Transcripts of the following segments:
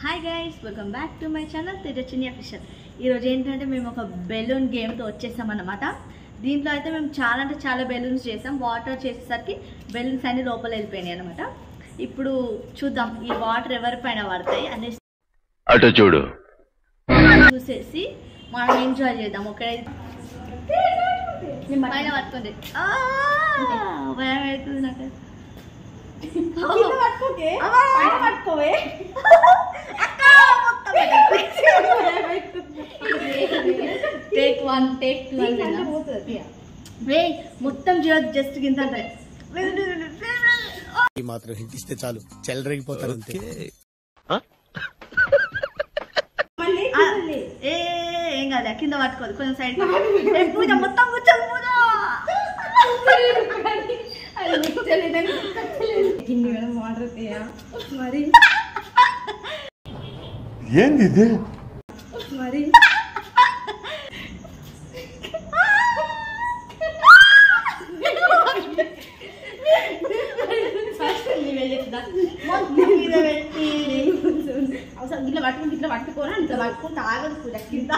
Hi guys, welcome back to my channel Tejaswini official. ఈరోజు ఏంటంటే మేము ఒక బెలూన్ గేమ్తో వచ్చేసామన్నమాట. దీంట్లో అయితే మేము చాలా బెలూన్స్ చేసాం. వాటర్ చేసేసరికి బెలూన్స్ అన్ని లోపల వెళ్ళిపోయినాయి అనమాట. ఇప్పుడు చూద్దాం ఈ వాటర్ ఎవరిపైన పడతాయి అనేసి అటు చూడు చూసేసి మనం ఎంజాయ్ చేద్దాం. ఒకటే పైన పట్టుకోండి. భయం అవుతుంది నాకు. మొత్తం జస్ట్ గింత మాత్రం హింట్ ఇస్తే చాలు చెలరేగిపోతారు. ఏం కాదు, కింద పట్టుకోదు కొంచెం సైడ్. పూజ మొత్తం కూర్చొని పూజ మరి ఏంది మరి గిట్లా పట్టుకుని గిట్లా పట్టుకోని అంత పట్టుకుంటే ఆగదు పూజ. కింద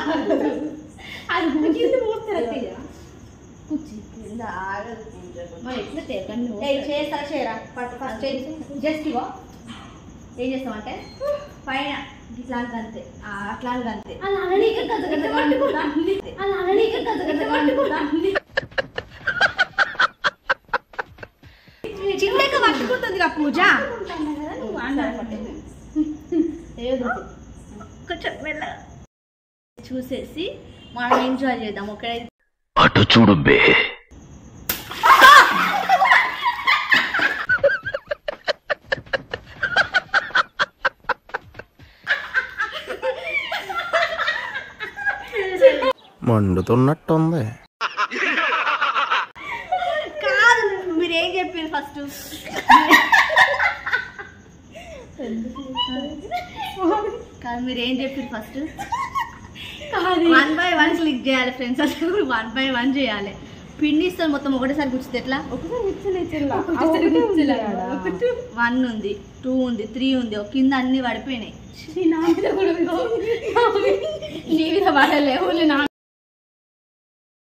కింద ఆగదు పూజ. చేస్తా చేయరా ఫస్ట్ జస్ట్ ఇగో ఏం చేస్తామంటే పైన ఇట్లాంటిది అంతే, అట్లాంటిది అంతే. చిన్నగా పట్టుకుంటుంది పూజ. కొంచెం మెల్లగా చూసేసి మనం ఎంజాయ్ చేద్దాం. ఒకటే అటు చూడు బే. మండుతున్నట్టుంది. కాదు, మీరేం చెప్పారు ఫస్ట్? కాదు, మీరేం చెప్పారు ఫస్ట్? 1 by 1 క్లిక్ చేయాలి ఫ్రెండ్స్. అసలు 1 by 1 చేయాలి. పిండి ఇస్తాను మొత్తం ఒకటేసారి కూర్చుంది. ఎట్లా 1 ఉంది, 2 ఉంది, 3 ఉంది. కింద అన్ని పడిపోయినాయి. నీ మీద పడలేవు.